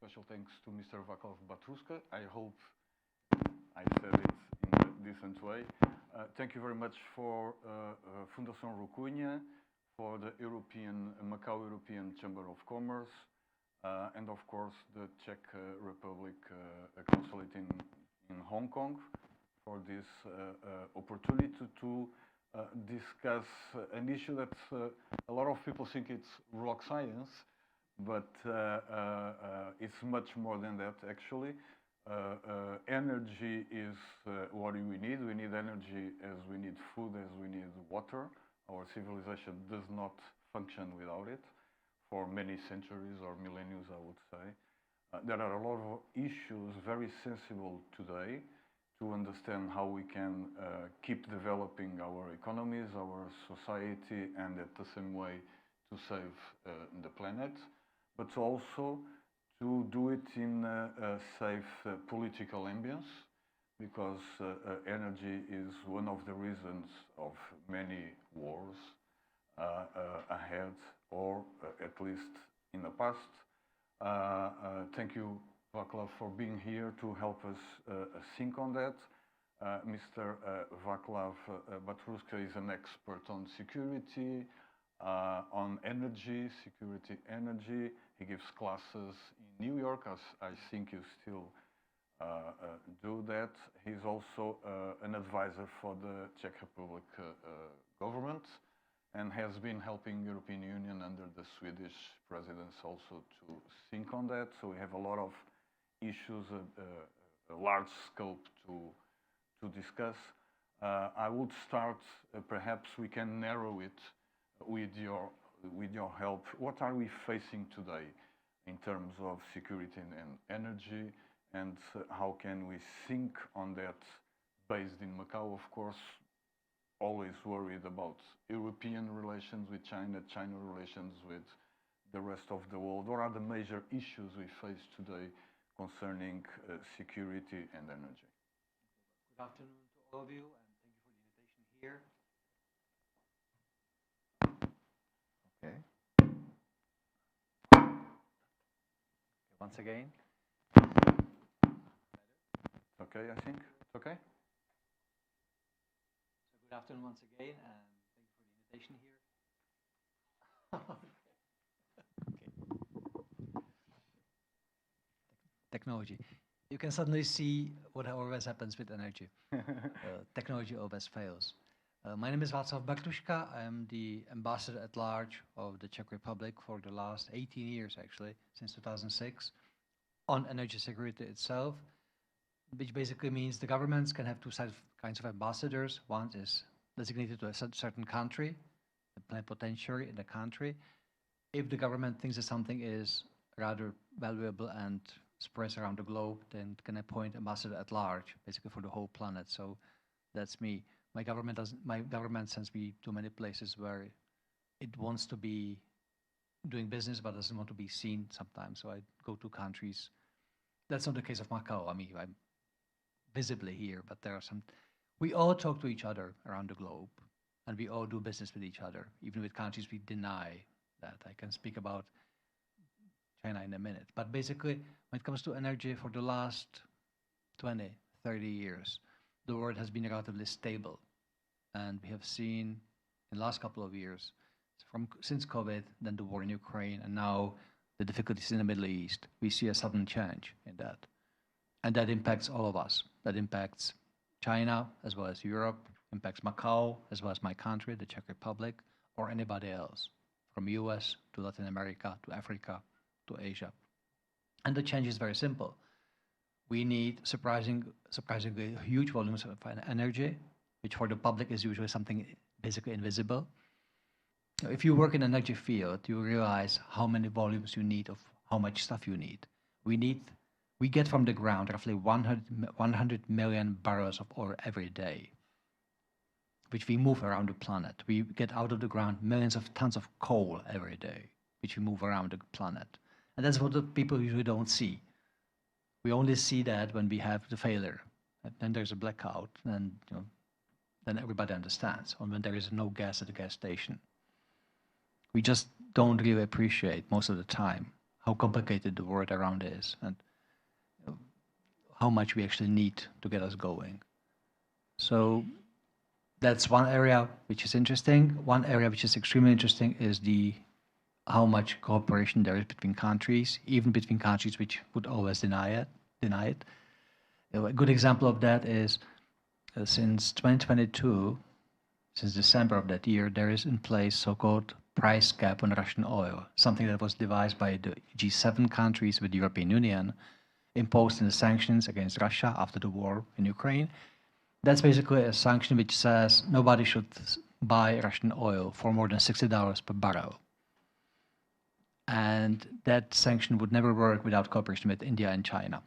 special thanks to Mr. Vaclav Batruska. I hope I said it in a decent way. Thank you very much for Fundação Rucunha, for the Macau European Chamber of Commerce, and of course the Czech Republic Consulate in Hong Kong for this opportunity to discuss an issue that a lot of people think it's rock science, but it's much more than that actually. Energy is what we need. We need energy as we need food, as we need water. Our civilization does not function without it for many centuries or millennia, I would say. There are a lot of issues very sensible today to understand how we can keep developing our economies, our society, and at the same way to save the planet, but also to do it in a safe political ambience, because energy is one of the reasons of many wars ahead, or at least in the past. Thank you, Vaclav, for being here to help us think on that. Mr. Vaclav Batruska is an expert on security, on energy, security energy. He gives classes in New York, as I think you still do that. He's also an advisor for the Czech Republic government, and has been helping European Union under the Swedish presidency also to think on that. So we have a lot of issues, a large scope to discuss. I would start, perhaps we can narrow it with your help. What are we facing today in terms of security and energy, and how can we think on that based in Macau, of course, always worried about European relations with China, China relations with the rest of the world. What are the major issues we face today concerning security and energy? Good afternoon to all of you, and thank you for the invitation here. Okay. Once again. Okay, I think. Okay. So good afternoon once again, and thank you for the invitation here. Okay. Technology. You can suddenly see what always happens with energy. Technology always fails. My name is Václav Bartuška. I am the ambassador at large of the Czech Republic for the last 18 years, actually, since 2006, on energy security itself, which basically means the governments can have two kinds of ambassadors. One is designated to a certain country, the plenipotentiary in the country. If the government thinks that something is rather valuable and spreads around the globe, then it can appoint ambassador at large, basically for the whole planet. So that's me. My government sends me to many places where it wants to be doing business but doesn't want to be seen sometimes. So I go to countries. That's not the case of Macau. I mean, I'm visibly here, but there are some. We all talk to each other around the globe, and we all do business with each other, even with countries we deny that. I can speak about China in a minute. But basically, when it comes to energy, for the last 20, 30 years, the world has been relatively stable. And we have seen in the last couple of years, since COVID, then the war in Ukraine, and now the difficulties in the Middle East, we see a sudden change in that. And that impacts all of us. That impacts China as well as Europe, impacts Macau as well as my country, the Czech Republic, or anybody else, from US to Latin America to Africa to Asia. And the change is very simple. We need surprisingly huge volumes of energy, which for the public is usually something basically invisible. If you work in an energy field, you realize how many volumes you need of how much stuff you need. We get from the ground roughly 100 million barrels of oil every day, which we move around the planet. We get out of the ground millions of tons of coal every day, which we move around the planet. And that's what the people usually don't see. We only see that when we have the failure. And then there's a blackout, and then everybody understands. Or when there is no gas at the gas station. We just don't really appreciate most of the time how complicated the world around is and how much we actually need to get us going. So that's one area which is interesting. One area which is extremely interesting is how much cooperation there is between countries, even between countries which would always deny it. A good example of that is since 2022, since December of that year, there is in place so-called price cap on Russian oil, something that was devised by the G7 countries with the European Union, imposed in the sanctions against Russia after the war in Ukraine. That's basically a sanction which says nobody should buy Russian oil for more than $60 per barrel. And that sanction would never work without cooperation with India and China,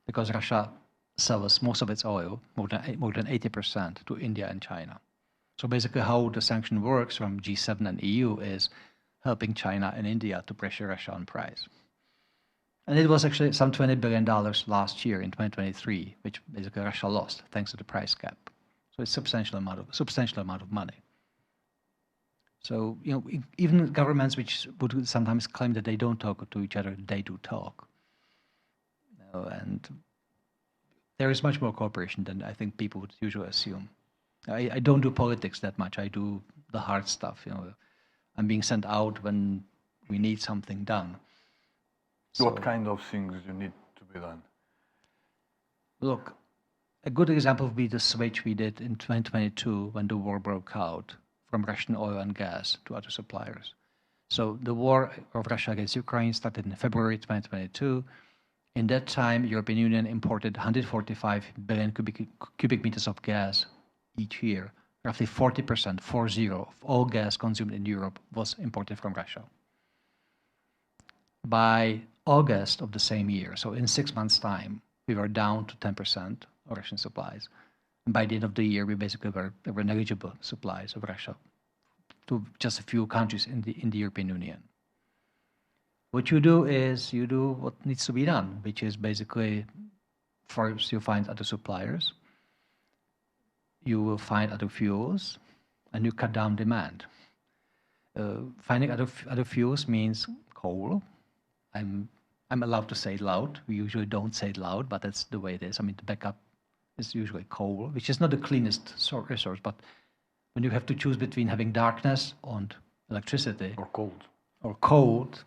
because Russia sells most of its oil, more than 80%, to India and China. So basically how the sanction works from G7 and EU is helping China and India to pressure Russia on price. And it was actually some $20 billion last year in 2023, which basically Russia lost thanks to the price cap. So it's a substantial amount of money. So, even governments which would sometimes claim that they don't talk to each other, they do talk. And there is much more cooperation than I think people would usually assume. I don't do politics that much. I do the hard stuff. I'm being sent out when we need something done. What kind of things you need to be done? Look, a good example would be the switch we did in 2022 when the war broke out from Russian oil and gas to other suppliers. So the war of Russia against Ukraine started in February 2022. In that time, European Union imported 145 billion cubic meters of gas each year. Roughly 40%, 40, of all gas consumed in Europe was imported from Russia. By August of the same year, so in 6 months' time, we were down to 10% of Russian supplies. And by the end of the year, we basically were negligible supplies of Russia to just a few countries in the European Union. What you do is you do what needs to be done, which is basically first you find other suppliers, you will find other fuels, and you cut down demand. Finding other fuels means coal. I'm allowed to say it loud. We usually don't say it loud, but that's the way it is. I mean, the backup is usually coal, which is not the cleanest resource, but when you have to choose between having darkness and electricity or cold,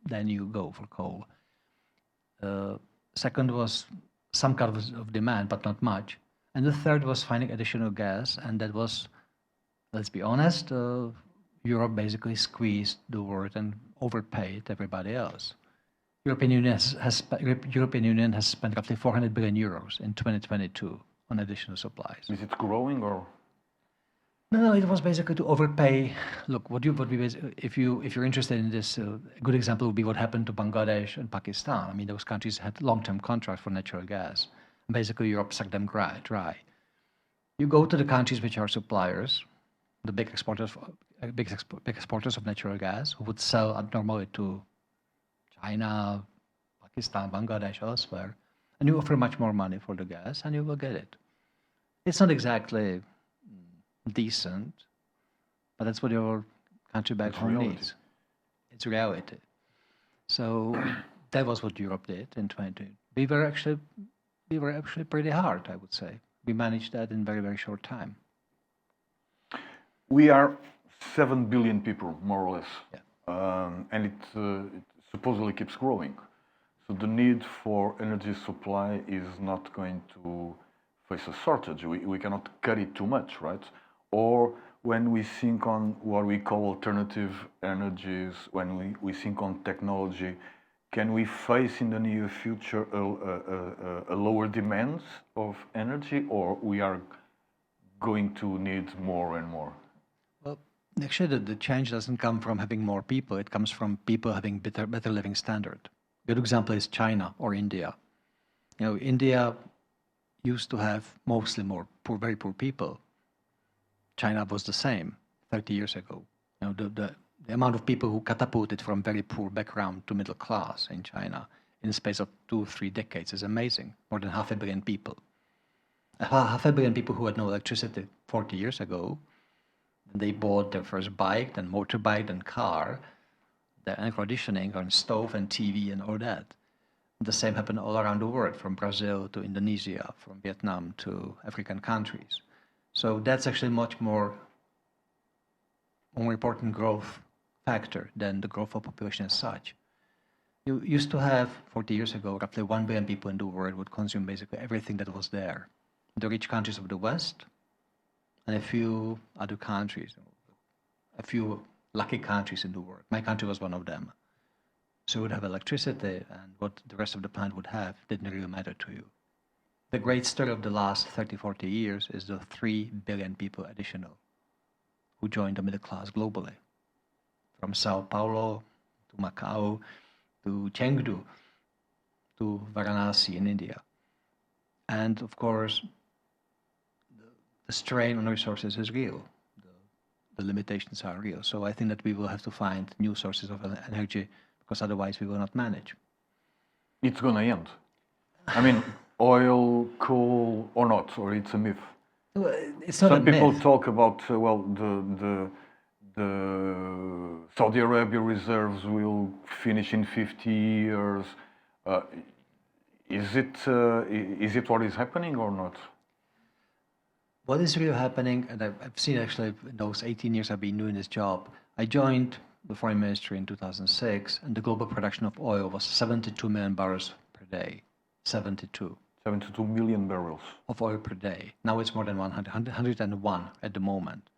then you go for coal. Second was some kind of demand, but not much. And the third was finding additional gas, and that was, let's be honest, Europe basically squeezed the world and overpaid everybody else. European Union has spent roughly 400 billion euros in 2022 on additional supplies. Is it growing or? No, it was basically to overpay. Look, if you're interested in this, a good example would be what happened to Bangladesh and Pakistan. I mean, those countries had long-term contracts for natural gas. And basically, Europe sucked them dry. You go to the countries which are suppliers, the big exporters of natural gas, who would sell normally to China, Pakistan, Bangladesh, elsewhere, and you offer much more money for the gas, and you will get it. It's not exactly decent, but that's what your country back home needs. It's reality. So that was what Europe did in 2020. We were actually pretty hard, I would say. We managed that in very, very short time. We are 7 billion people, more or less, and it supposedly keeps growing. So the need for energy supply is not going to face a shortage. We cannot cut it too much, right? Or when we think on what we call alternative energies, when we think on technology, can we face in the near future a lower demand of energy, or we are going to need more and more? Well, actually, the change doesn't come from having more people. It comes from people having better living standard. A good example is China or India. India used to have mostly very poor people. China was the same 30 years ago. The amount of people who catapulted from very poor background to middle class in China in the space of 2-3 decades is amazing. More than 500 million people. 500 million people who had no electricity 40 years ago, they bought their first bike, then motorbike, then car. the air conditioning on stove and TV and all that. The same happened all around the world, from Brazil to Indonesia, from Vietnam to African countries. So that's actually much more important growth factor than the growth of population as such. You used to have, 40 years ago, roughly 1 billion people in the world would consume basically everything that was there. The rich countries of the West and a few other countries, a few lucky countries in the world. My country was one of them. So you would have electricity, and what the rest of the planet would have didn't really matter to you. The great story of the last 30, 40 years is the 3 billion people additional who joined the middle class globally. From Sao Paulo to Macau to Chengdu to Varanasi in India. And of course, the strain on resources is real. The limitations are real. So I think that we will have to find new sources of energy, because otherwise we will not manage. It's going to end. I mean, oil, coal, or not, or it's a myth. Well, it's not Some a people myth. talk about the Saudi Arabia reserves will finish in 50 years. Is it what is happening or not? What is really happening, and I've seen actually in those 18 years I've been doing this job, I joined the foreign ministry in 2006, and the global production of oil was 72 million barrels per day. 72. 72 million barrels. Of oil per day. Now it's more than 101 at the moment.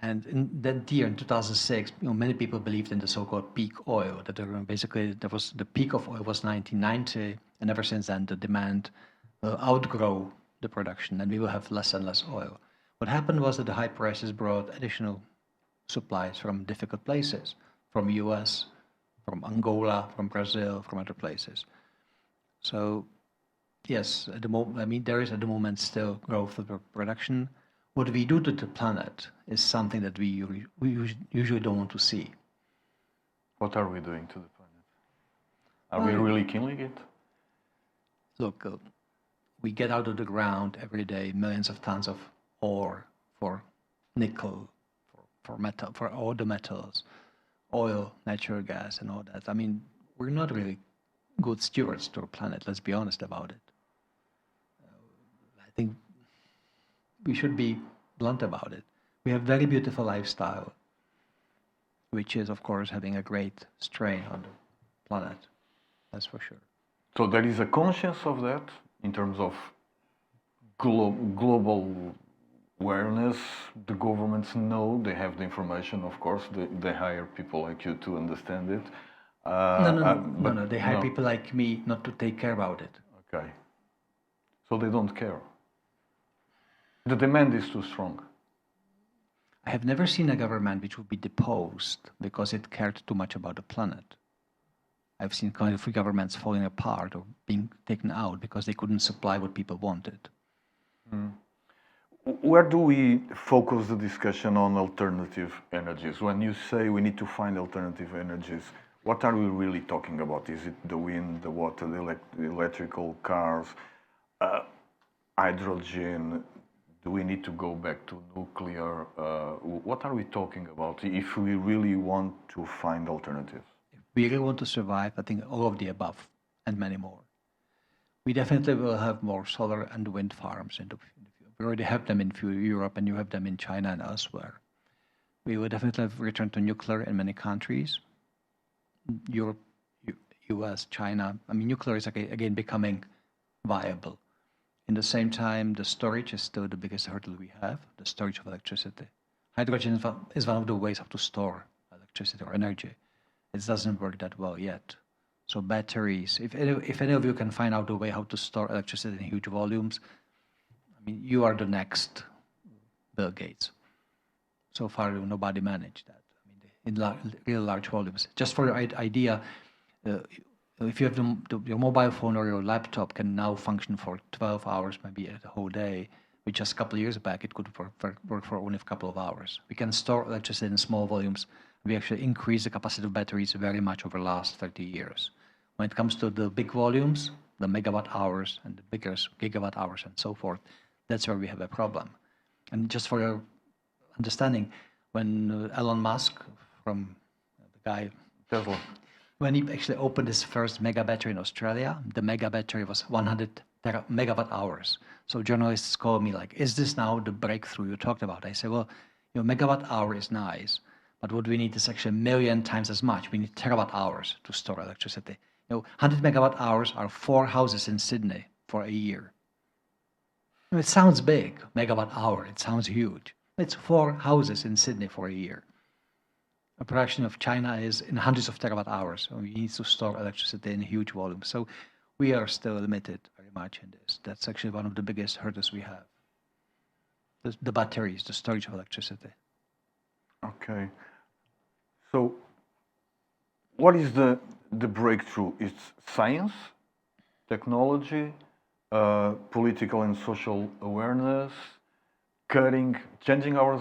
And in that year, in 2006, many people believed in the so-called peak oil, that the peak of oil was 1990, and ever since then the demand will outgrow the production, and we will have less and less oil. What happened was that the high prices brought additional supplies from difficult places, from US, from Angola, from Brazil, from other places. So yes, at the moment, there is at the moment still growth of production. What we do to the planet is something that we usually don't want to see. What are we doing to the planet? Are we really killing it? Look, we get out of the ground every day millions of tons of ore for nickel, for metal, for all the metals, oil, natural gas, and all that. I mean, we're not really good stewards to our planet, let's be honest about it. I think we should be blunt about it. We have very beautiful lifestyle, which is, of course, having a great strain on the planet. That's for sure. So there is a conscience of that in terms of global awareness. The governments know, they have the information, of course. They hire people like you to understand it. No. They hire people like me not to take care about it. Okay. So they don't care. The demand is too strong. I have never seen a government which would be deposed because it cared too much about the planet. I've seen kind of governments falling apart or being taken out because they couldn't supply what people wanted. Where do we focus the discussion on alternative energies? When you say we need to find alternative energies, what are we really talking about? Is it the wind, the water, the electrical cars, hydrogen? Do we need to go back to nuclear? What are we talking about if we really want to find alternatives? If we really want to survive, I think all of the above and many more. We definitely will have more solar and wind farms in the future. We already have them in Europe, and you have them in China and elsewhere. We will definitely have return to nuclear in many countries. Europe, US, China. I mean, nuclear is again becoming viable. In the same time, the storage is still the biggest hurdle we have, the storage of electricity. Hydrogen is one of the ways how to store electricity or energy. It doesn't work that well yet. So batteries, if any of you can find out a way how to store electricity in huge volumes, I mean, you are the next Bill Gates. So far, nobody managed that. I mean, in real large volumes. Just for your idea, if you have your mobile phone or your laptop can now function for 12 hours, maybe a whole day, which just a couple of years back, it could work for only a couple of hours. We can store electricity in small volumes. We actually increase the capacity of batteries very much over the last 30 years. When it comes to the big volumes, the megawatt hours and the bigger gigawatt hours and so forth, that's where we have a problem. And just for your understanding, when Elon Musk, from the guy Tesla. When he actually opened his first mega battery in Australia, the mega battery was 100 megawatt hours. So journalists call me like, is this now the breakthrough you talked about? I say, well, megawatt hour is nice, but what we need is actually a million times as much. We need terawatt hours to store electricity. 100 megawatt hours are 4 houses in Sydney for a year. It sounds big, megawatt hour, it sounds huge. It's 4 houses in Sydney for a year. The production of China is in hundreds of terawatt hours. So we need to store electricity in huge volumes. So we are still limited very much in this. That's actually one of the biggest hurdles we have. The batteries, the storage of electricity. Okay. So what is the breakthrough? It's science, technology, political and social awareness, changing our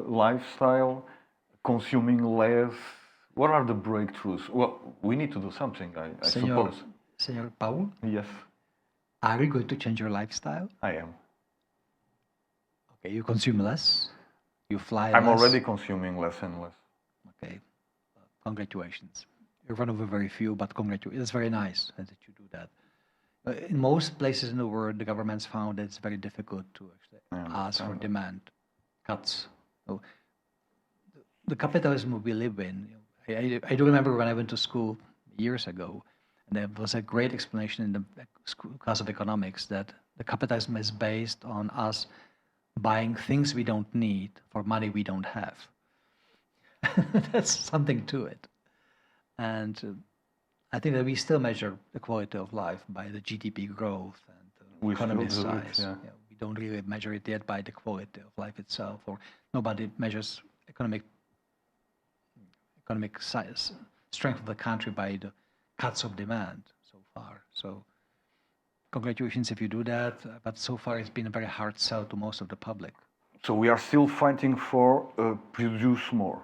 lifestyle, consuming less. What are the breakthroughs? Well, we need to do something, I suppose. Senor Paul, Yes, are you going to change your lifestyle? I am. Okay, you consume less, you fly I'm less. already consuming less and less. Okay, congratulations. You're one of the very few, but congratulations. It's very nice that you do that. In most places in the world, the governments found that it's very difficult to actually ask for demand cuts. So the capitalism we live in, I do remember when I went to school years ago, and there was a great explanation in the class of economics that the capitalism is based on us buying things we don't need for money we don't have. That's something to it. And I think that we still measure the quality of life by the GDP growth and the economy size. Yeah. We don't really measure it yet by the quality of life itself, or nobody measures economic size, strength of the country by the cuts of demand so far. So congratulations if you do that, but so far it's been a very hard sell to most of the public. So we are still fighting for produce more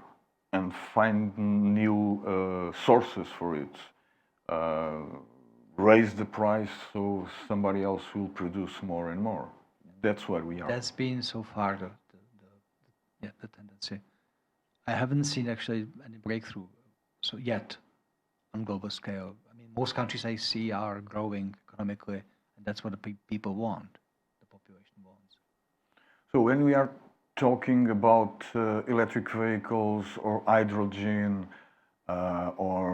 and find new sources for it. Raise the price so somebody else will produce more and more. That's where we are. That's been so far the tendency. I haven't seen actually any breakthrough so yet on global scale. I mean, most countries I see are growing economically, and that's what the people want, the population wants. So when we are talking about electric vehicles or hydrogen or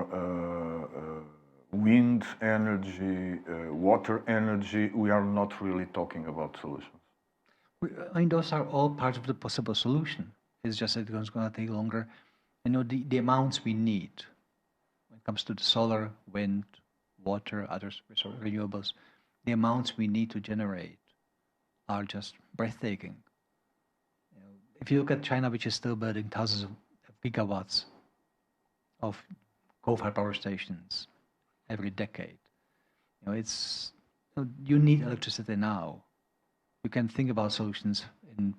wind energy, water energy, we are not really talking about solutions. I mean, those are all part of the possible solution. It's just that it's going to take longer. The amounts we need when it comes to the solar, wind, water, other renewables, the amounts we need to generate are just breathtaking. If you look at China, which is still building thousands of gigawatts of coal-fired power stations every decade, you need electricity now. You can think about solutions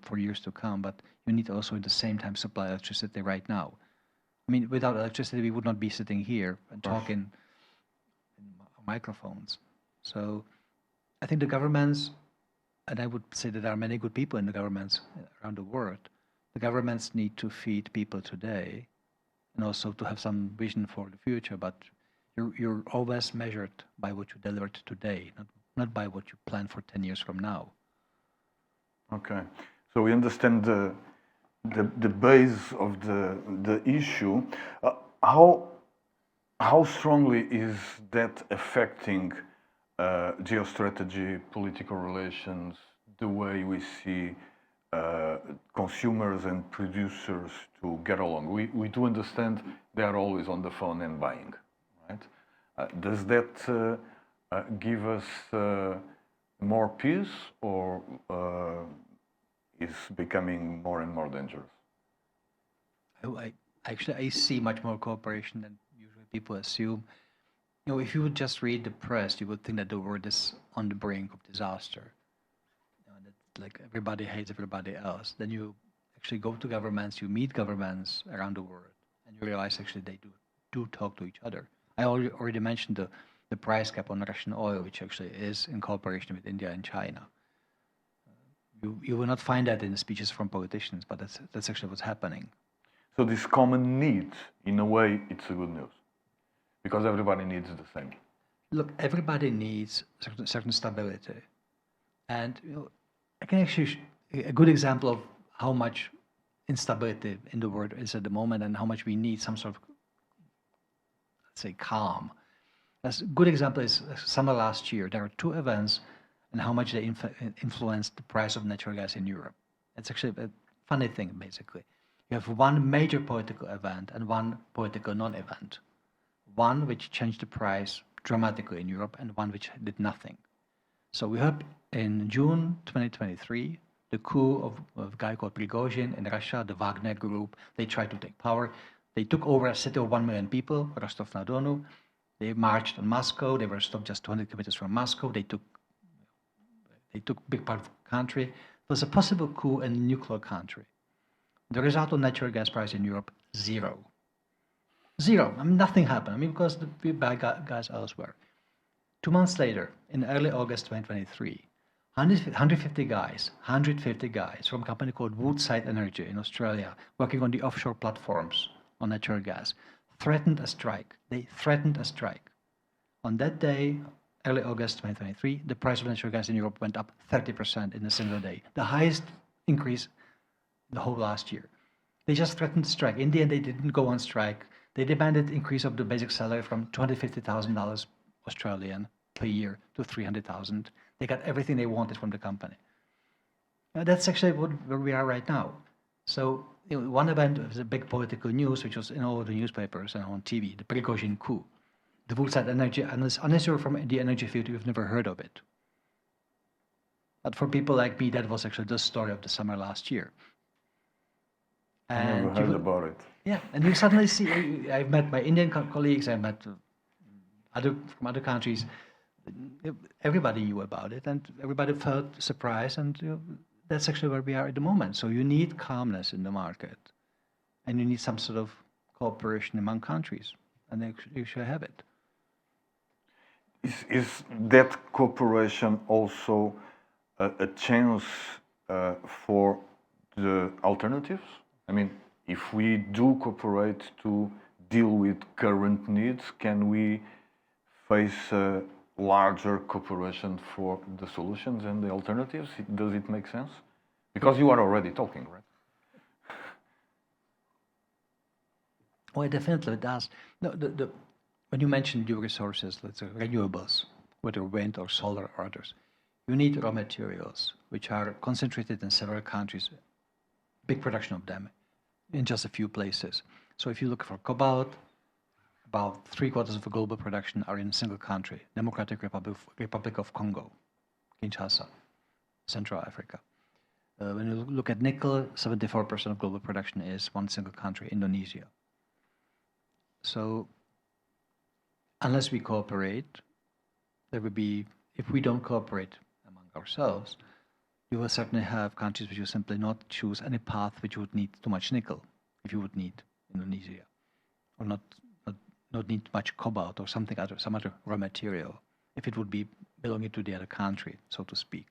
for years to come, but you need also at the same time supply electricity right now. I mean, without electricity, we would not be sitting here and talking in microphones. So I think the governments, and I would say that there are many good people in the governments around the world, the governments need to feed people today and also to have some vision for the future, but you're always measured by what you delivered today, not by what you plan for 10 years from now. Okay, so we understand the base of the issue. How strongly is that affecting geostrategy, political relations, the way we see consumers and producers to get along? We do understand they are always on the phone and buying, right? Does that give us more peace, or is becoming more and more dangerous? I see much more cooperation than usually people assume. If you would just read the press, you would think that the world is on the brink of disaster. That like everybody hates everybody else. Then you actually go to governments, you meet governments around the world, and you realize actually they do talk to each other. I already mentioned the price cap on Russian oil, which actually is in cooperation with India and China. You will not find that in the speeches from politicians, but that's actually what's happening. So this common need, in a way, it's a good news, because everybody needs the same. Look, everybody needs certain stability. And I can actually, a good example of how much instability in the world is at the moment and how much we need some sort of, let's say, calm. A good example is summer last year. There were two events and how much they influenced the price of natural gas in Europe. It's actually a funny thing, basically. You have one major political event and one political non-event. One which changed the price dramatically in Europe and one which did nothing. So we had in June 2023 the coup of a guy called Prigozhin in Russia, the Wagner group. They tried to take power. They took over a city of 1 million people, Rostov-na-Donu. They marched on Moscow. They were stopped just 200 kilometers from Moscow. They took big part of the country. It was a possible coup in a nuclear country. The result of natural gas price in Europe, zero. Zero. I mean, nothing happened. I mean, because we buy gas elsewhere. 2 months later, in early August 2023, 150 guys from a company called Woodside Energy in Australia, working on the offshore platforms on natural gas, threatened a strike. They threatened a strike. On that day, early August 2023, the price of natural gas in Europe went up 30% in a single day, the highest increase the whole last year. They just threatened to strike. In the end, they didn't go on strike. They demanded increase of the basic salary from $250,000 Australian per year to $300,000. They got everything they wanted from the company. That's actually where we are right now. So one event was a big political news, which was in all the newspapers and on TV, the Prigozhin coup. The Woodside Energy, unless you're from the energy field, you've never heard of it. But for people like me, that was actually the story of the summer last year. I never heard about it. Yeah, and you suddenly see, I've met my Indian colleagues, I've met from other countries. Everybody knew about it, and everybody felt surprised, and that's actually where we are at the moment. So you need calmness in the market, and you need some sort of cooperation among countries, and you should have it. Is that cooperation also a chance for the alternatives? I mean, if we do cooperate to deal with current needs, can we face a larger cooperation for the solutions and the alternatives? Does it make sense? Because you are already talking, right? Well, it definitely does. No, when you mention new resources, let's say renewables, whether wind or solar or others, you need raw materials, which are concentrated in several countries, big production of them, in just a few places. So if you look for cobalt, about 3/4 of the global production are in a single country, Democratic Republic of Congo, Kinshasa, Central Africa. When you look at nickel, 74% of global production is one single country, Indonesia. So unless we cooperate, there will be, if we don't cooperate among ourselves, you will certainly have countries which will simply not choose any path which would need too much nickel, if you would need Indonesia, or not need much cobalt or some other raw material, if it would be belonging to the other country, so to speak.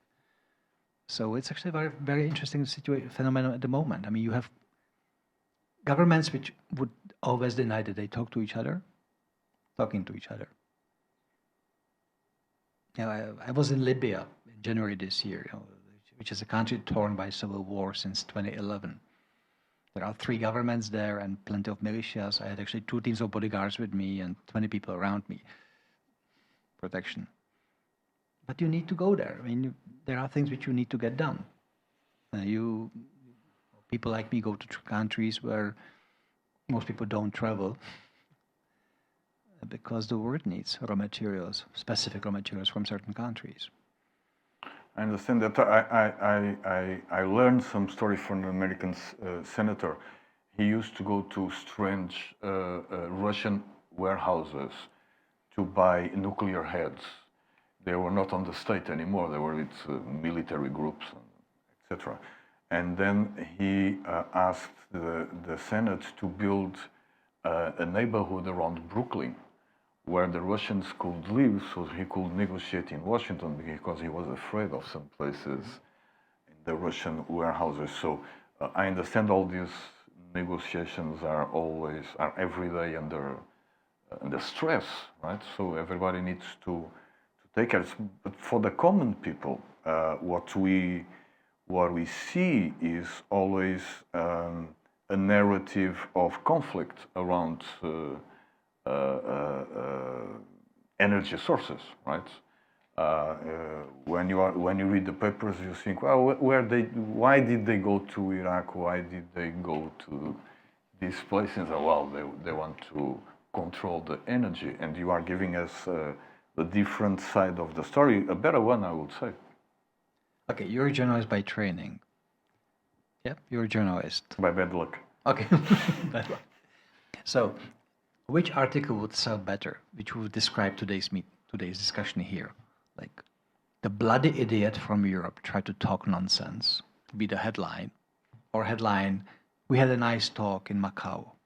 So it's actually a very, very interesting phenomenon at the moment. I mean, you have governments which would always deny that they talk to each other, talking to each other. I was in Libya in January this year, which is a country torn by civil war since 2011. There are 3 governments there and plenty of militias. I had actually 2 teams of bodyguards with me and 20 people around me. Protection. But you need to go there. I mean, there are things which you need to get done. People like me go to countries where most people don't travel because the world needs raw materials, specific raw materials from certain countries. I understand that. I learned some story from an American senator. He used to go to strange Russian warehouses to buy nuclear heads. They were not on the state anymore. They were with military groups, etc. And then he asked the Senate to build a neighborhood around Brooklyn where the Russians could live, so he could negotiate in Washington, because he was afraid of some places in the Russian warehouses. So I understand all these negotiations are every day under stress, right? So everybody needs to take care. But for the common people, what we see is always a narrative of conflict around energy sources, right? When you read the papers, you think, well, why did they go to Iraq? Why did they go to these places? Well, they want to control the energy, and you are giving us a different side of the story, a better one, I would say. Okay, you're a journalist by training. Yep, you're a journalist. By bad luck. Okay, bad luck. So, which article would sell better, which would describe today's discussion here? Like, the bloody idiot from Europe tried to talk nonsense, be the headline, or headline, we had a nice talk in Macau.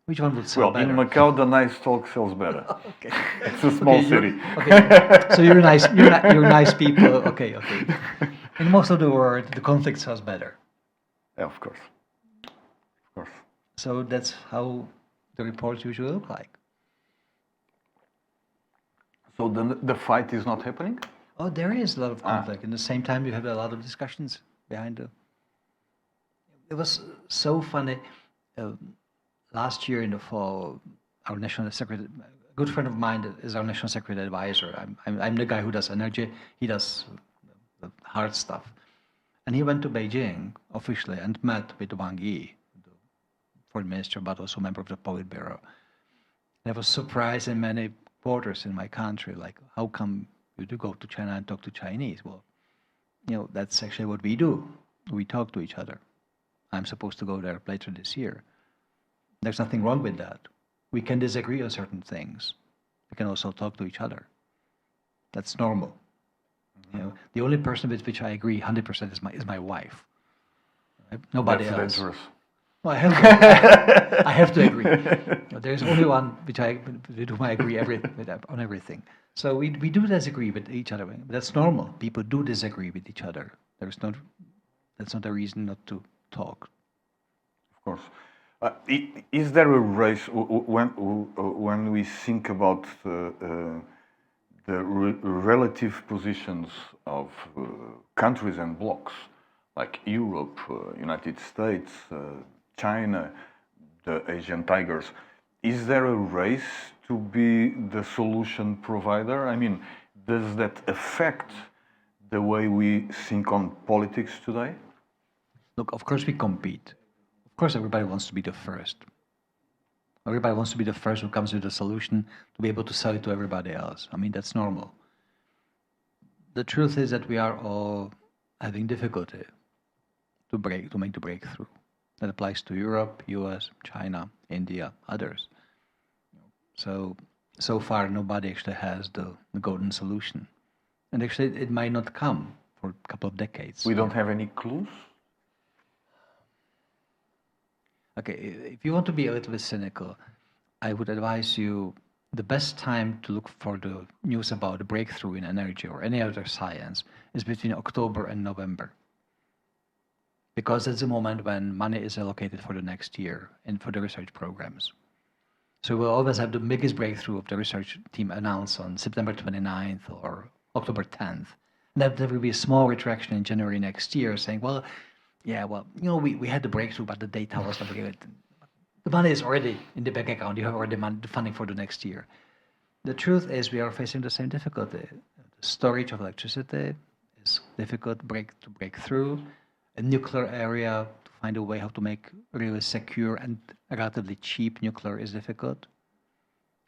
Which one would sell better? Well, in Macau, the nice talk sells better. Okay. It's a small city. Okay. So you're nice. You're nice people. Okay. In most of the world, the conflict sells better. Yeah, of course. Of course. So that's how the reports usually look like. So the fight is not happening? Oh, there is a lot of conflict. In the same time, you have a lot of discussions behind the. It was so funny. Last year in the fall, our national secretary, a good friend of mine is our national secretary advisor. I'm the guy who does energy. He does the hard stuff. And he went to Beijing officially and met with Wang Yi, the foreign minister, but also member of the Politburo. And I was surprised in many quarters in my country, like, how come you do go to China and talk to Chinese? Well, that's actually what we do. We talk to each other. I'm supposed to go there later this year. There's nothing wrong with that. We can disagree on certain things. We can also talk to each other. That's normal. Mm-hmm. The only person with which I agree 100% is my wife. Nobody else. That's dangerous. Well, I have to agree. There's only one with whom I agree on everything. So we do disagree with each other. That's normal. People do disagree with each other. That's not a reason not to talk. Of course. Is there a race when we think about the relative positions of countries and blocs like Europe, United States, China, the Asian tigers? Is there a race to be the solution provider? I mean, does that affect the way we think on politics today? Look, of course we compete. Of course, everybody wants to be the first. Everybody wants to be the first who comes with a solution to be able to sell it to everybody else. I mean, that's normal. The truth is that we are all having difficulty to make the breakthrough. That applies to Europe, US, China, India, others. So far, nobody actually has the golden solution. And actually, it might not come for a couple of decades. We don't have any clues? Okay, if you want to be a little bit cynical, I would advise you the best time to look for the news about the breakthrough in energy or any other science is between October and November. Because that's the moment when money is allocated for the next year and for the research programs. So we'll always have the biggest breakthrough of the research team announced on September 29th or October 10th. And there will be a small retraction in January next year saying, well, we had the breakthrough, but the data was not good. The money is already in the bank account. You have already the funding for the next year. The truth is we are facing the same difficulty. The storage of electricity is difficult to break through. A nuclear area, to find a way how to make really secure and relatively cheap nuclear is difficult.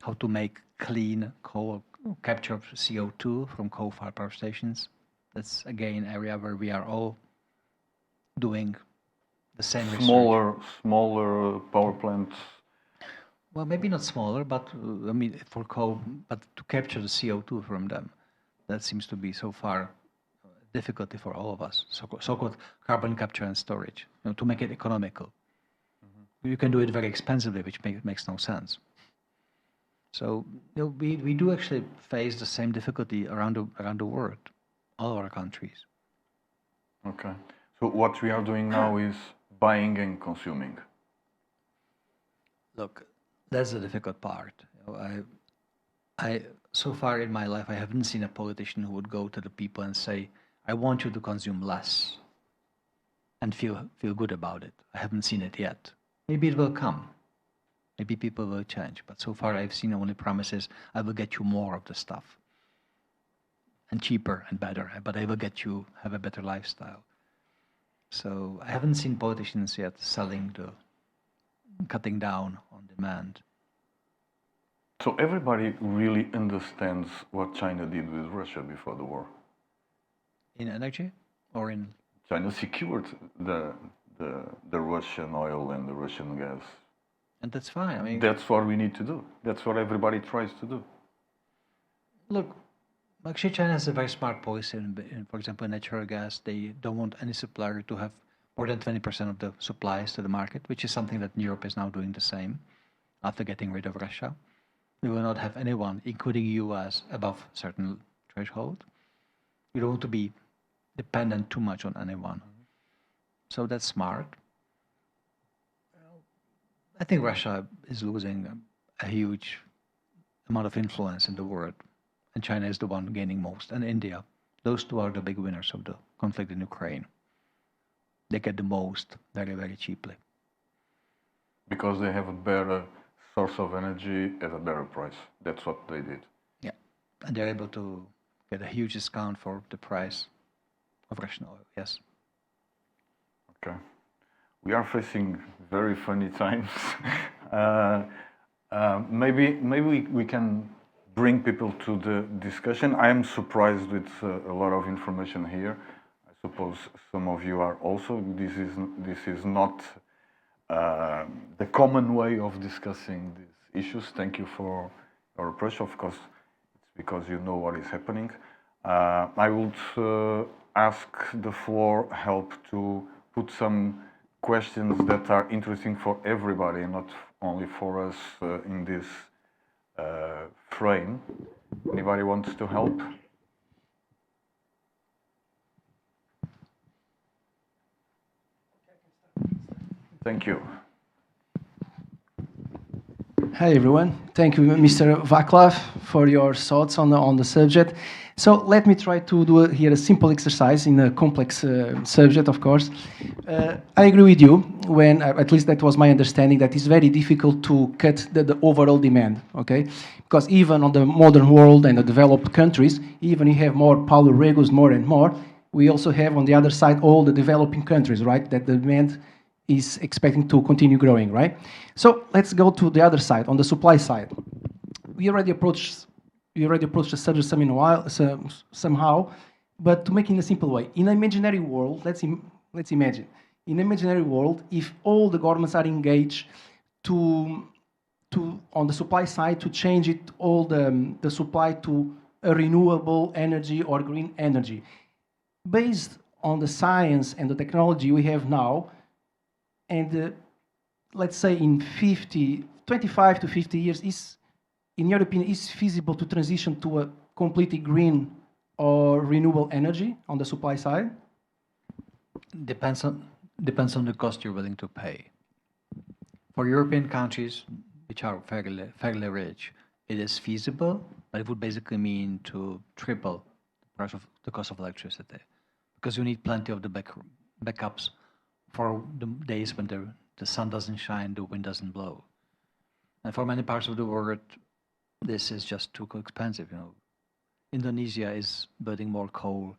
How to make clean coal, capture of CO2 from coal-fired power stations. That's again an area where we are all doing the same research. Smaller power plants. Well, maybe not smaller, but I mean for coal, but to capture the CO2 from them, that seems to be so far a difficulty for all of us. So-called carbon capture and storage, to make it economical. Mm-hmm. You can do it very expensively, which makes no sense. So we do actually face the same difficulty around the world, all our countries. Okay. So what we are doing now is buying and consuming. Look, that's the difficult part. So far in my life, I haven't seen a politician who would go to the people and say, "I want you to consume less," and feel good about it. I haven't seen it yet. Maybe it will come. Maybe people will change. But so far, I've seen only promises: "I will get you more of the stuff, and cheaper and better. But I will get you have a better lifestyle." So I haven't seen politicians yet cutting down on demand. So everybody really understands what China did with Russia before the war. In energy or in? China secured the Russian oil and the Russian gas. And that's fine. I mean, that's what we need to do. That's what everybody tries to do. Look, actually, China has a very smart policy. For example, natural gas, they don't want any supplier to have more than 20% of the supplies to the market, which is something that Europe is now doing the same after getting rid of Russia. We will not have anyone, including US, above certain threshold. We don't want to be dependent too much on anyone. So that's smart. I think Russia is losing a huge amount of influence in the world, and China is the one gaining most, and India. Those two are the big winners of the conflict in Ukraine. They get the most very, very cheaply. Because they have a better source of energy at a better price. That's what they did. Yeah, and they're able to get a huge discount for the price of Russian oil, yes. Okay. We are facing very funny times. Maybe we can bring people to the discussion. I am surprised with a lot of information here. I suppose some of you are also. This is not the common way of discussing these issues. Thank you for your approach. Of course, it's because you know what is happening. I would ask the floor help to put some questions that are interesting for everybody, not only for us in this frame. Anybody wants to help? Thank you. Hi everyone. Thank you, Mr. Vaclav, for your thoughts on the subject. So let me try to do here a simple exercise in a complex subject, of course. I agree with you when, at least that was my understanding, that it's very difficult to cut the overall demand, okay? Because even on the modern world and the developed countries, even you have more power regulations more and more, we also have on the other side all the developing countries, right? That the demand is expecting to continue growing, right? So let's go to the other side, on the supply side. We already approached the subject somehow, but to make it in a simple way. In an imaginary world, let's imagine, in an imaginary world, if all the governments are engaged on the supply side to change it, all the supply to a renewable energy or green energy. Based on the science and the technology we have now, and let's say in 25 to 50 years, in your opinion, is feasible to transition to a completely green or renewable energy on the supply side? Depends on the cost you're willing to pay. For European countries, which are fairly rich, it is feasible, but it would basically mean to triple the cost of electricity, because you need plenty of the backups for the days when the sun doesn't shine, the wind doesn't blow. And for many parts of the world, this is just too expensive. You know, Indonesia is burning more coal,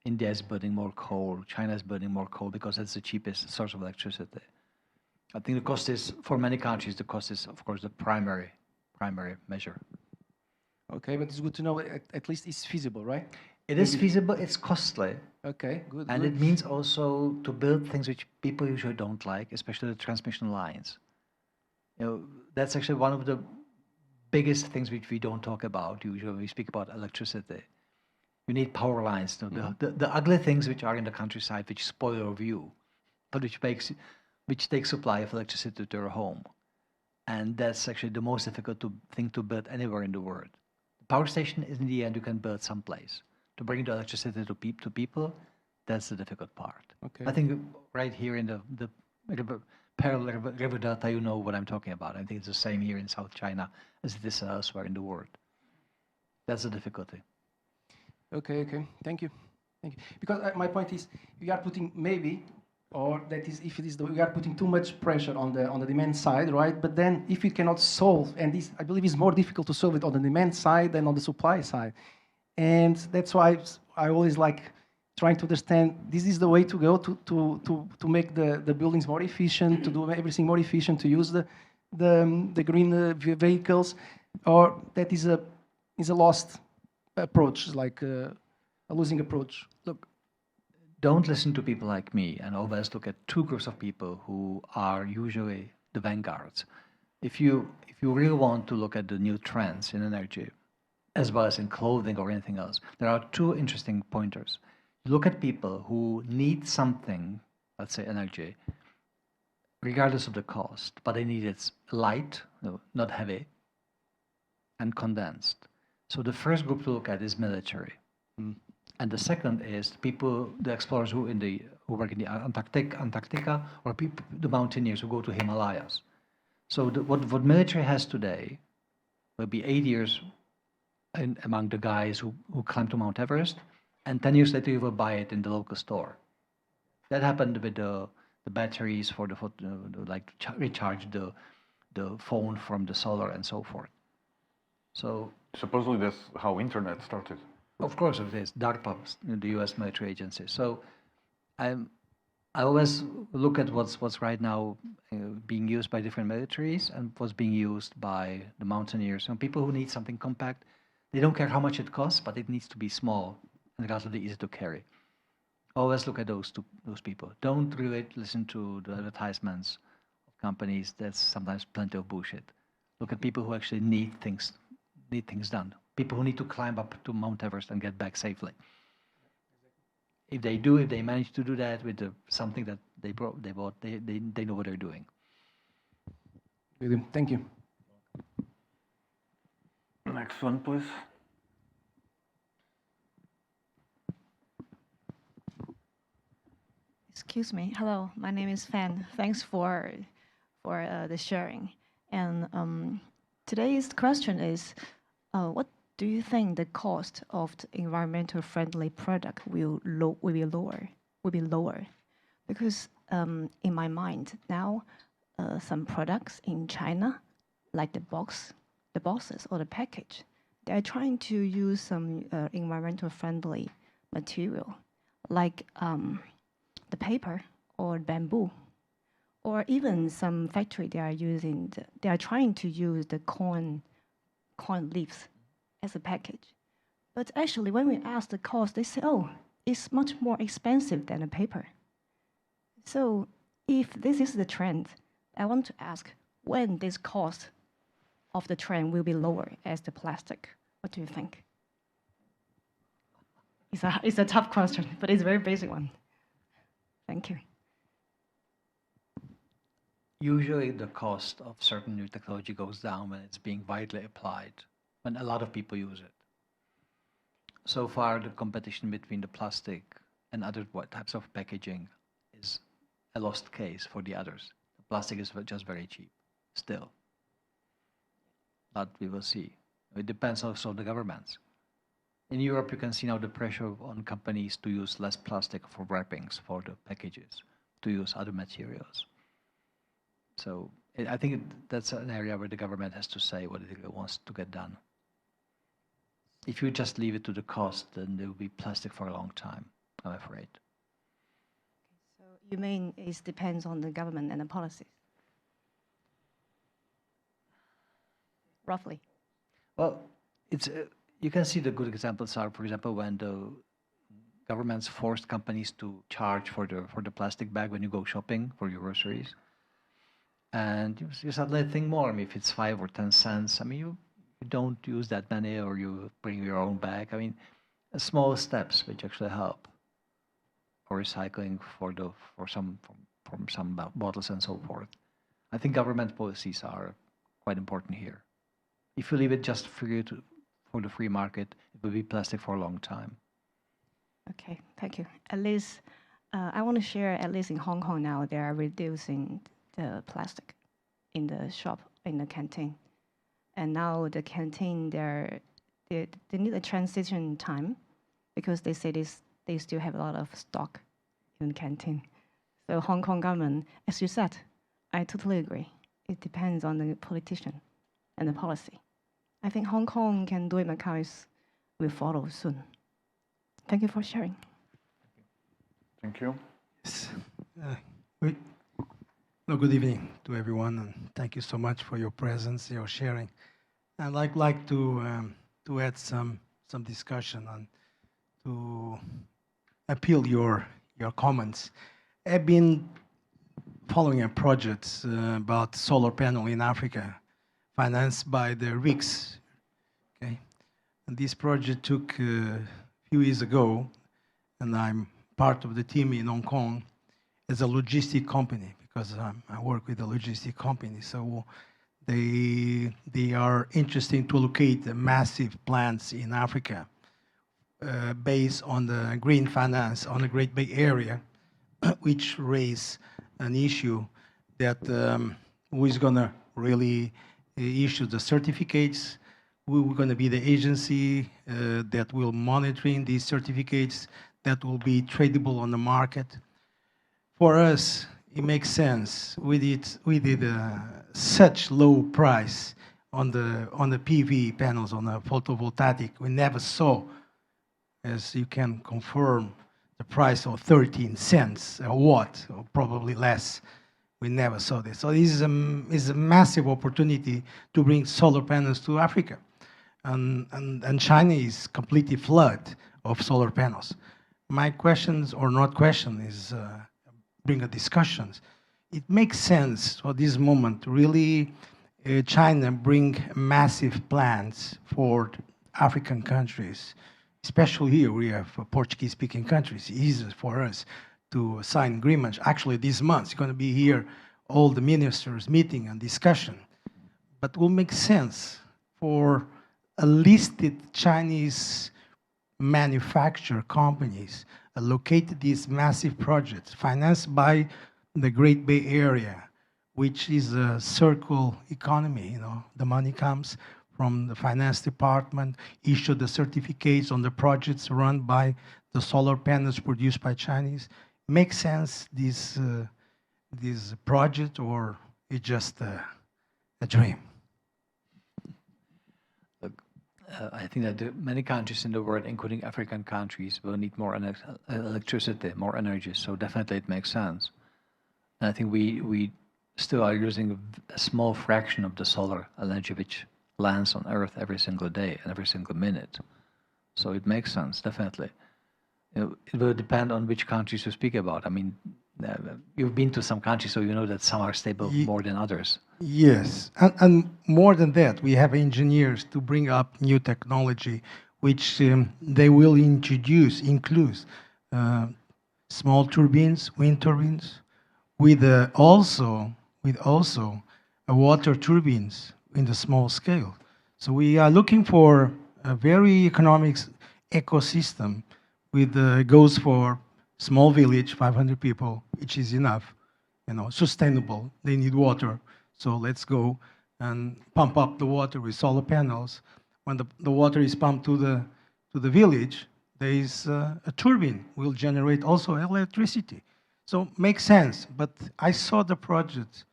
India is burning more coal, China is burning more coal because it's the cheapest source of electricity. I think the cost is, for many countries, the cost is, of course, the primary measure. Okay, but it's good to know at least it's feasible, right? It is feasible, it's costly. Okay, good. And it means also to build things which people usually don't like, especially the transmission lines. You know, that's actually one of the biggest things which we don't talk about usually when we speak about electricity. You need power lines, you know, the ugly things which are in the countryside which spoil your view, but which take supply of electricity to your home. And that's actually the most difficult thing to build anywhere in the world. The power station is in the end you can build someplace. To bring the electricity to people, that's the difficult part. Okay. I think right here in the parallel river delta, you know what I'm talking about. I think it's the same here in South China as it is elsewhere in the world. That's the difficulty. Okay, okay. Thank you. Thank you. Because my point is, we are putting maybe, or that is, if it is, we are putting too much pressure on the demand side, right? But then, if we cannot solve, and this, I believe, is more difficult to solve it on the demand side than on the supply side, and that's why I always like trying to understand this is the way to go to make the buildings more efficient, to do everything more efficient, to use the green vehicles, or that is a lost approach, like a losing approach. Look, don't listen to people like me and always look at two groups of people who are usually the vanguards. If you really want to look at the new trends in energy, as well as in clothing or anything else, there are two interesting pointers. Look at people who need something, let's say energy, regardless of the cost, but they need it light, no, not heavy, and condensed. So the first group to look at is military. And the second is people, the explorers who work in the Antarctica, or people, the mountaineers who go to Himalayas. So what military has today will be 8 years among the guys who climb to Mount Everest, and 10 years later you will buy it in the local store. That happened with the batteries for recharge the phone from the solar and so forth. So Supposedly that's how internet started. of course it is DARPA, the U.S. military agency. So I always look at what's right now being used by different militaries and what's being used by the mountaineers and people who need something compact. They don't care how much it costs, but it needs to be small and relatively easy to carry. Always look at those people. Don't really listen to the advertisements of companies. That's sometimes plenty of bullshit. Look at people who actually need things done. People who need to climb up to Mount Everest and get back safely. If they manage to do that with something that they bought, they know what they're doing. Thank you. Next one, please. Excuse me. Hello, my name is Fan. Thanks for the sharing. And today's question is, what do you think the cost of the environmental friendly product will be lower? Because in my mind now, some products in China, like the boxes or the package, they are trying to use some environmental friendly material, like the paper or bamboo, or even some factory they are trying to use the corn leaves as a package. But actually, when we ask the cost, they say, oh, it's much more expensive than a paper. So if this is the trend, I want to ask when this cost of the trend will be lower as the plastic. What do you think? It's a tough question, but it's a very basic one. Thank you. Usually the cost of certain new technology goes down when it's being widely applied, when a lot of people use it. So far, the competition between the plastic and other types of packaging is a lost case for the others. The plastic is just very cheap, still. But we will see. It depends also on the governments. In Europe, you can see now the pressure on companies to use less plastic for wrappings for the packages, to use other materials. So I think that's an area where the government has to say what it wants to get done. If you just leave it to the cost, then there will be plastic for a long time, I'm afraid. So you mean it depends on the government and the policies? Roughly. Well, it's you can see the good examples are, for example, when the governments forced companies to charge for the plastic bag when you go shopping for your groceries. And you suddenly think more. I mean, if it's 5 or 10 cents, I mean, you don't use that many, or you bring your own bag. I mean, small steps which actually help. Or recycling from some bottles and so forth. I think government policies are quite important here. If you leave it just for the free market, it will be plastic for a long time. Okay, thank you. At least, I want to share, at least in Hong Kong now, they are reducing the plastic in the shop, in the canteen. And now the canteen, they need a transition time because they say they still have a lot of stock in the canteen. So Hong Kong government, as you said, I totally agree. It depends on the politician and the policy. I think Hong Kong can do it, Macau will follow soon. Thank you for sharing. Thank you. Yes. Good. No, good evening to everyone, and thank you so much for your presence, your sharing. I'd like to add some discussion on to appeal your comments. I've been following a project about solar panel in Africa, financed by the RICS. Okay, and this project took a few years ago, and I'm part of the team in Hong Kong as a logistic company because I work with a logistic company. So they are interested to locate the massive plants in Africa based on the green finance on the Great Bay Area, which raise an issue that who is going to really issue the certificates, who are going to be the agency that will monitoring these certificates that will be tradable on the market. For us, it makes sense. We did such low price on the PV panels, on the photovoltaic. We never saw, as you can confirm, the price of 13 cents a watt, or probably less. We never saw this. So this is a massive opportunity to bring solar panels to Africa. And China is completely flooded of solar panels. My questions, or not question, is bring a discussions. It makes sense for this moment, really, China bring massive plans for African countries, especially here we have Portuguese-speaking countries. It's easy for us to sign agreements. Actually, this month, it's going to be here, all the ministers meeting and discussion. But will make sense for a listed Chinese manufacturer companies located these massive projects financed by the Great Bay Area, which is a circle economy. The money comes from the finance department, issue the certificates on the projects run by the solar panels produced by Chinese. Makes sense this project, or it's just a dream? I think that many countries in the world, including African countries, will need more electricity, more energy. So definitely it makes sense. And I think we still are using a small fraction of the solar energy which lands on Earth every single day and every single minute. So it makes sense, definitely. It will depend on which countries you speak about. I mean, you've been to some countries, so you know that some are stable more than others. Yes, and more than that, we have engineers to bring up new technology, which they will include small turbines, wind turbines, with also water turbines in the small scale. So we are looking for a very economic ecosystem with goes for small village, 500 people, which is enough, sustainable. They need water. So let's go and pump up the water with solar panels. When the water is pumped to the village, there is a turbine will generate also electricity. So makes sense. But I saw the project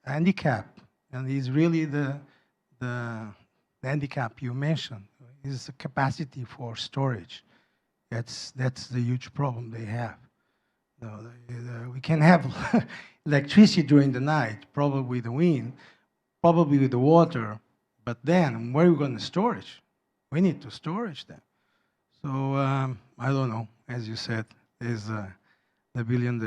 handicap, and it's really the handicap you mentioned is the capacity for storage. That's the huge problem they have. We can have electricity during the night, probably with the wind, probably with the water, but then where are we going to storage? We need to storage them. So I don't know. As you said, there's the billion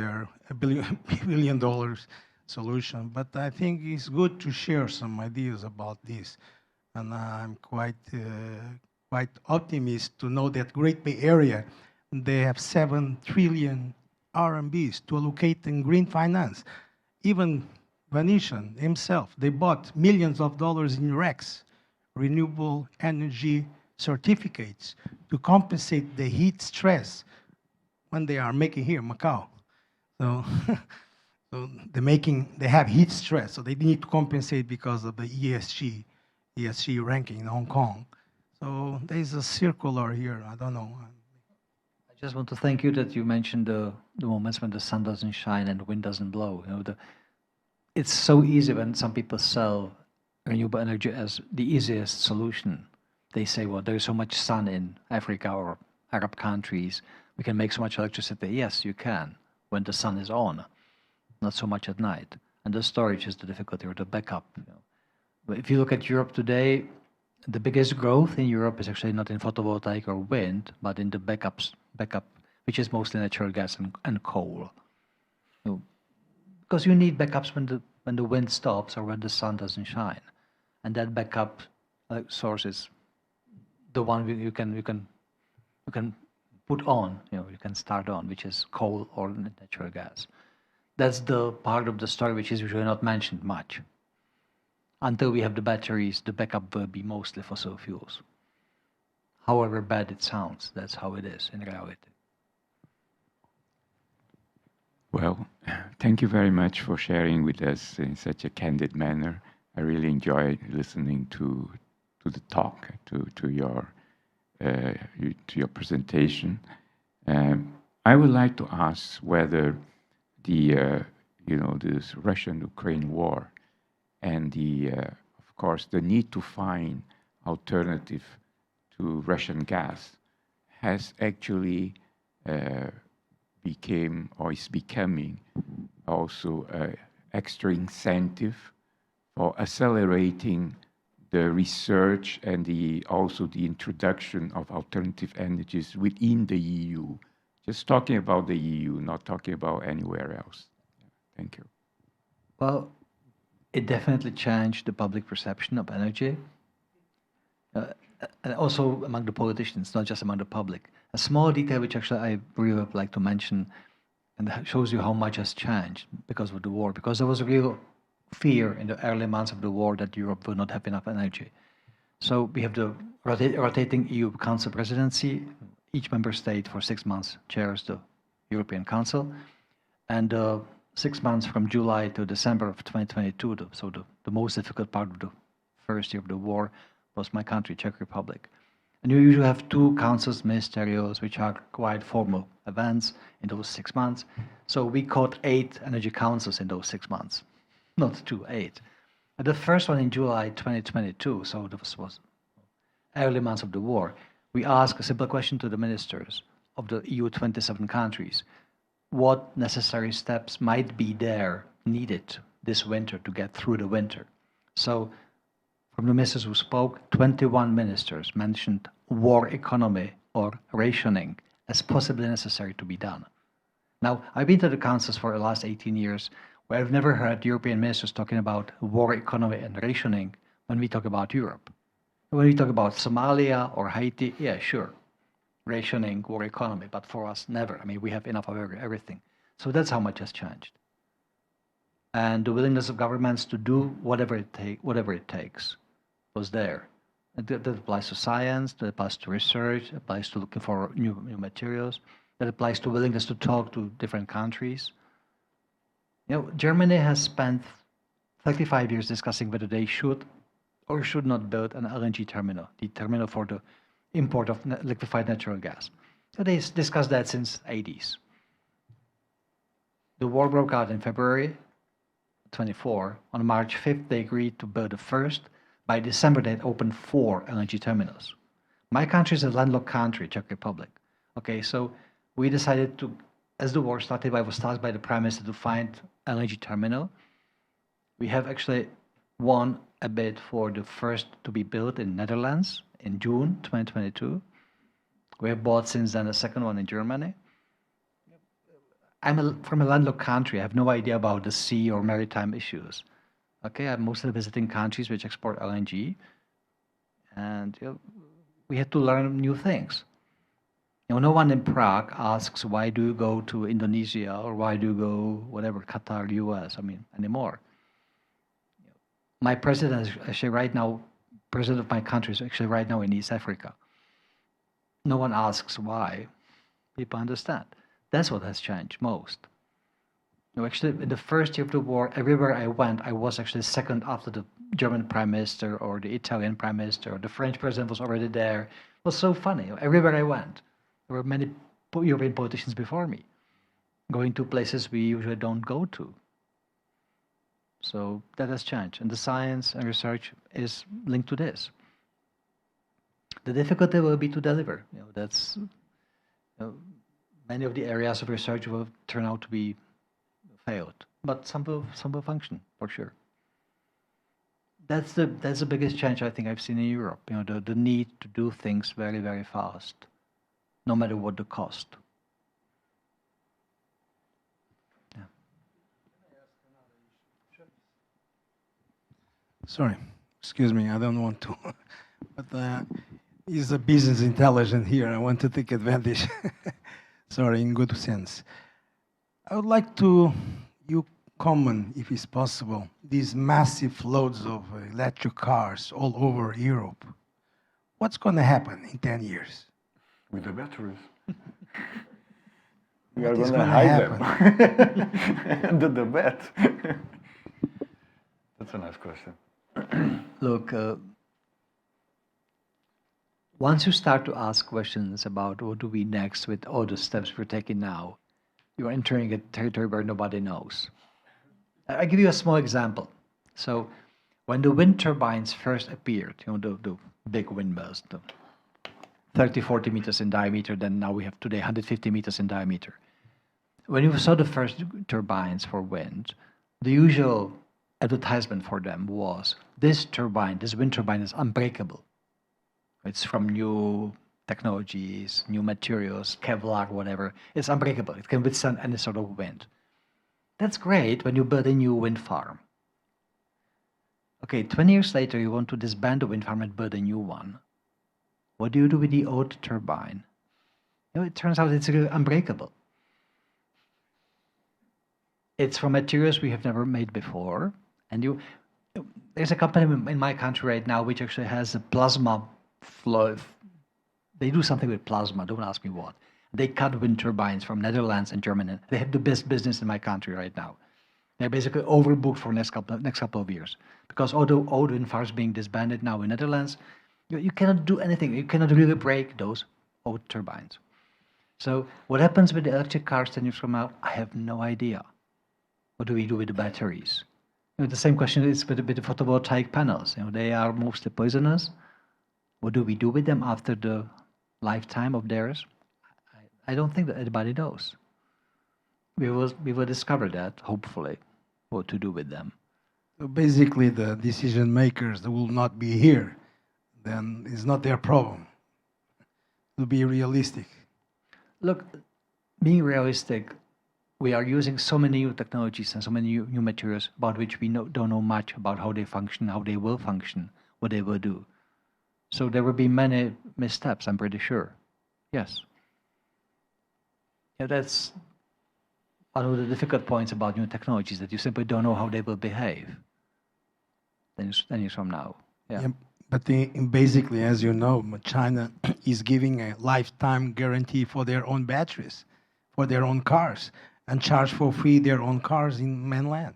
dollars solution, but I think it's good to share some ideas about this, and I'm quite optimistic to know that Great Bay Area, they have 7 trillion RMBs to allocate in green finance. Even Venetian himself, they bought millions of dollars in RECs, renewable energy certificates, to compensate the heat stress when they are making here Macau. So, So they have heat stress, so they need to compensate because of the ESG ranking in Hong Kong. So there's a circular here. I don't know. I just want to thank you that you mentioned the moments when the sun doesn't shine and the wind doesn't blow. It's so easy when some people sell renewable energy as the easiest solution. They say, well, there's so much sun in Africa or Arab countries, we can make so much electricity. Yes, you can, when the sun is on, not so much at night. And the storage is the difficulty, or the backup. But if you look at Europe today, the biggest growth in Europe is actually not in photovoltaic or wind, but in the backup, which is mostly natural gas and coal. Because you need backups when the wind stops or when the sun doesn't shine, and that backup source is the one you can put on, you can start on, which is coal or natural gas. That's the part of the story which is usually not mentioned much. Until we have the batteries, the backup will be mostly fossil fuels. However bad it sounds, that's how it is in reality. Well, thank you very much for sharing with us in such a candid manner. I really enjoyed listening to the talk, to your presentation. I would like to ask whether this Russian-Ukraine war and of course, the need to find alternative to Russian gas has actually became or is becoming also an extra incentive for accelerating the research and also the introduction of alternative energies within the EU. Just talking about the EU, not talking about anywhere else. Thank you. Well, it definitely changed the public perception of energy, and also among the politicians, not just among the public. A small detail which actually I really would like to mention, and that shows you how much has changed because of the war, because there was a real fear in the early months of the war that Europe will not have enough energy. So we have the rotating EU Council presidency. Each member state for 6 months chairs the European Council. And 6 months from July to December of 2022, the most difficult part of the first year of the war was my country, Czech Republic. And you usually have 2 councils, ministerials, which are quite formal events in those 6 months. So we caught 8 energy councils in those 6 months. Not 2, 8. And the first one in July 2022, so this was early months of the war, we asked a simple question to the ministers of the EU 27 countries. What necessary steps might be needed this winter to get through the winter? So from the ministers who spoke, 21 ministers mentioned war economy or rationing as possibly necessary to be done. Now, I've been to the councils for the last 18 years, where I've never heard European ministers talking about war economy and rationing when we talk about Europe. When we talk about Somalia or Haiti, yeah, sure, rationing, war economy, but for us, never. I mean, we have enough of everything. So that's how much has changed. And the willingness of governments to do whatever it takes was there. And that applies to science, that applies to research, that applies to looking for new materials, that applies to willingness to talk to different countries. Germany has spent 35 years discussing whether they should or should not build an LNG terminal, the terminal for the import of liquefied natural gas. So they discussed that since 80s. The war broke out in February 24. On March 5th, they agreed to build the first. By December, they had opened 4 LNG terminals. My country is a landlocked country, Czech Republic. Okay, so we decided to, as the war started, I was tasked by the Prime Minister to find LNG terminal. We have actually won a bid for the first to be built in Netherlands in June 2022. We have bought since then a second one in Germany. I'm from a landlocked country. I have no idea about the sea or maritime issues. Okay, I'm mostly visiting countries which export LNG, and we had to learn new things. No one in Prague asks, why do you go to Indonesia, or why do you go, whatever, Qatar, US, anymore. My president is actually right now, president of my country is actually right now in East Africa. No one asks why. People understand. That's what has changed most. No, actually, in the first year of the war, everywhere I went, I was actually second after the German prime minister or the Italian prime minister or the French president was already there. It was so funny. Everywhere I went, there were many European politicians before me, going to places we usually don't go to. So that has changed, and the science and research is linked to this. The difficulty will be to deliver. That's many of the areas of research will turn out to be failed, but some will function for sure. That's the biggest change I think I've seen in Europe. The need to do things very, very fast, no matter what the cost. Yeah. Sorry, excuse me, I don't want to, but is a business intelligence here. I want to take advantage. Sorry, in good sense. I would like to you comment, if it's possible, these massive loads of electric cars all over Europe. What's going to happen in 10 years? With the batteries. We are What is going to gonna hide them under the bed. That's a nice question. Look, once you start to ask questions about what do we next with all the steps we're taking now, you're entering a territory where nobody knows. I'll give you a small example. So when the wind turbines first appeared, the big windmills, the 30, 40 meters in diameter, then now we have today 150 meters in diameter. When you saw the first turbines for wind, the usual advertisement for them was, this wind turbine is unbreakable. It's from new technologies, new materials, Kevlar, whatever. It's unbreakable. It can withstand any sort of wind. That's great when you build a new wind farm. Okay, 20 years later, you want to disband the wind farm and build a new one. What do you do with the old turbine? It turns out it's really unbreakable. It's from materials we have never made before. And there's a company in my country right now which actually has a plasma flow. They do something with plasma, don't ask me what. They cut wind turbines from Netherlands and Germany. They have the best business in my country right now. They're basically overbooked for next couple of years. Because all the old wind farms being disbanded now in Netherlands, you cannot do anything. You cannot really break those old turbines. So what happens with the electric cars 10 years from now, I have no idea. What do we do with the batteries? The same question is with the photovoltaic panels. They are mostly poisonous. What do we do with them after the lifetime of theirs? I don't think that anybody knows. We will discover that, hopefully, what to do with them. So basically, the decision makers that will not be here, then it's not their problem. To be realistic. Look, being realistic, we are using so many new technologies and so many new materials about which we don't know much about how they function, how they will function, what they will do. So there will be many missteps, I'm pretty sure. Yes. That's one of the difficult points about new technologies, that you simply don't know how they will behave 10 years from now. Yeah. But basically, as you know, China is giving a lifetime guarantee for their own batteries, for their own cars, and charge for free their own cars in mainland.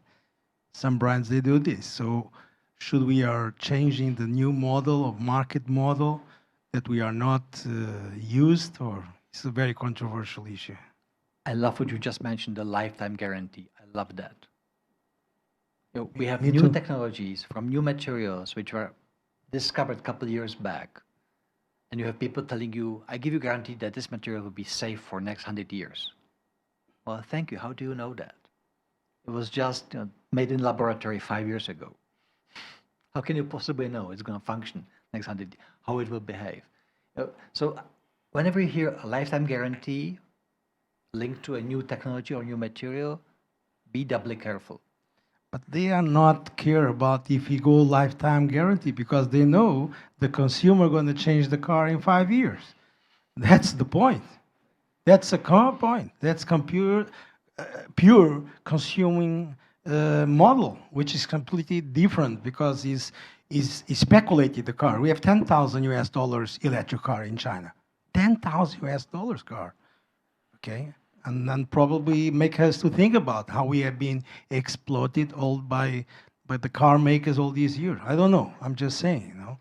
Some brands, they do this. So should we are changing the new model of market model that we are not used, or it's a very controversial issue? I love what you just mentioned, the lifetime guarantee. I love that. We have Me new too. technologies from new materials which were discovered a couple of years back. And you have people telling you, I give you guarantee that this material will be safe for next 100 years. Well, thank you. How do you know that? It was just made in laboratory 5 years ago. How can you possibly know it's going to function next 100 years, how it will behave? So whenever you hear a lifetime guarantee linked to a new technology or new material, be doubly careful. But they are not care about if you go lifetime guarantee, because they know the consumer going to change the car in 5 years. That's the point. That's a core point. That's pure consuming model, which is completely different because is speculated the car. We have $10,000 electric car in China. $10,000 car. Okay. and then probably make us to think about how we have been exploited all by the car makers all these years. I don't know. I'm just saying, you know.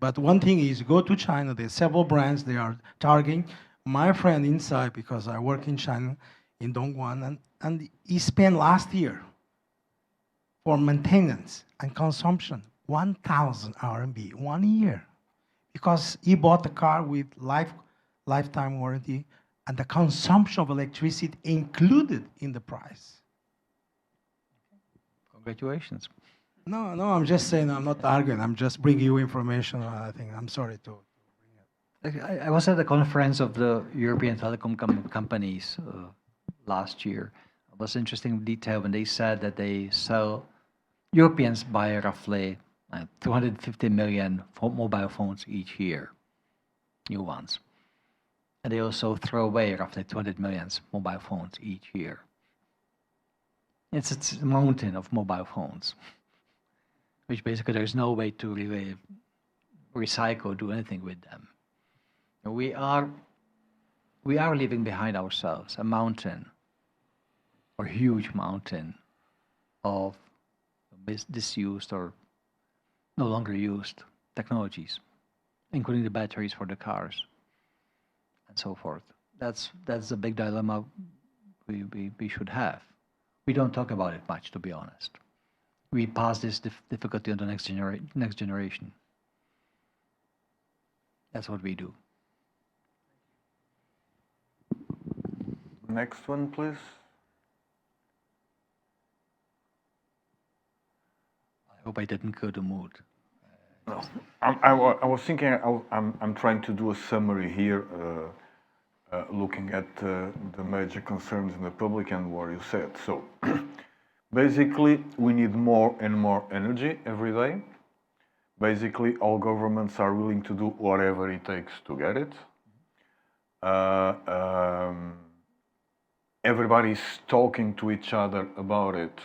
But one thing is, go to China. There's several brands they are targeting. My friend inside, because I work in China, in Dongguan, and he spent last year for maintenance and consumption 1,000 RMB 1 year, because he bought the car with lifetime warranty, and the consumption of electricity included in the price. Congratulations. No, I'm just saying, I'm not arguing. I'm just bringing you information. I think I'm sorry to. I was at a conference of the European telecom companies last year. It was interesting detail when they said that they sell, Europeans buy roughly 250 million mobile phones each year, new ones. And they also throw away roughly 200 million mobile phones each year. It's a mountain of mobile phones, which basically there's no way to really recycle, do anything with them. We are leaving behind ourselves a mountain, or huge mountain, of disused or no longer used technologies, including the batteries for the cars and so forth. That's a big dilemma we should have. We don't talk about it much, to be honest. We pass this difficulty on the next generation. That's what we do. Next one, please. I hope I didn't kill the mood. No, I was thinking. I'm trying to do a summary here, looking at the major concerns in the public and what you said. So, basically, we need more and more energy every day. Basically, all governments are willing to do whatever it takes to get it. Everybody's talking to each other about it,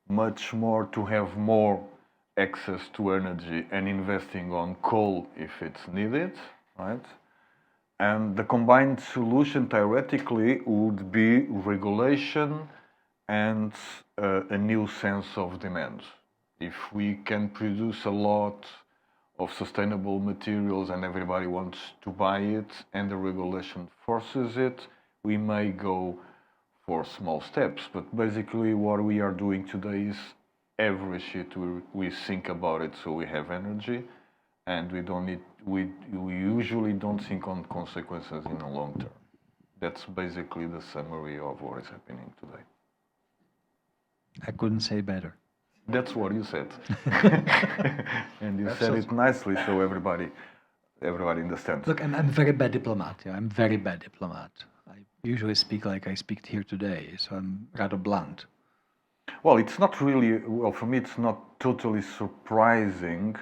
much more to have more access to energy and investing on coal if it's needed, right? And the combined solution theoretically would be regulation and a new sense of demand. If we can produce a lot of sustainable materials and everybody wants to buy it and the regulation forces it, we may go for small steps. But basically what we are doing today is every shit we think about it so we have energy, and we usually don't think on consequences in the long term. That's basically the summary of what is happening today. I couldn't say better. That's what you said. And you said it nicely so everybody understands. Look, I'm a very bad diplomat. Yeah, I'm very bad diplomat. I usually speak like I speak here today, so I'm rather blunt. Well, it's not really, well, for me, it's not totally surprising.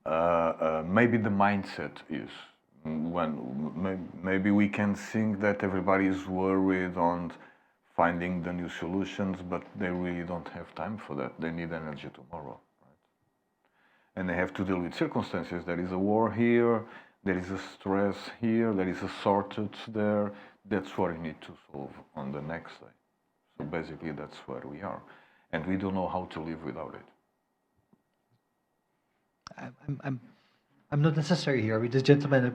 Maybe the mindset is. Maybe we can think that everybody is worried on finding the new solutions, but they really don't have time for that. They need energy tomorrow, right? And they have to deal with circumstances. There is a war here, there is a stress here, there is a shortage there. That's what we need to solve on the next day. So basically, that's where we are. And we don't know how to live without it. I'm not necessary here. We just gentlemen.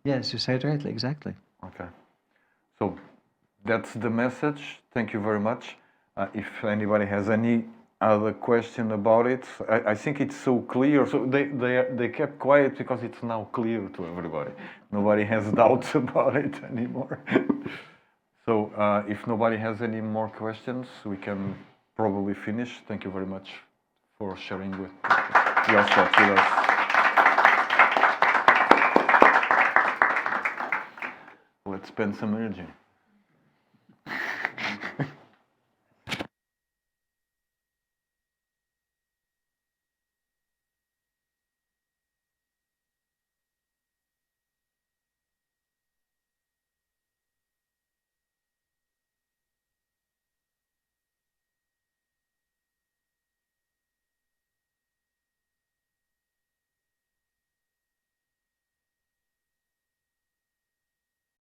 Yes, you said it rightly, exactly. Okay. So that's the message. Thank you very much. If anybody has any other question about it, I think it's so clear. So they kept quiet because it's now clear to everybody. Nobody has doubts about it anymore. So if nobody has any more questions, we can probably finish. Thank you very much for sharing with your thoughts with us. Let's spend some energy.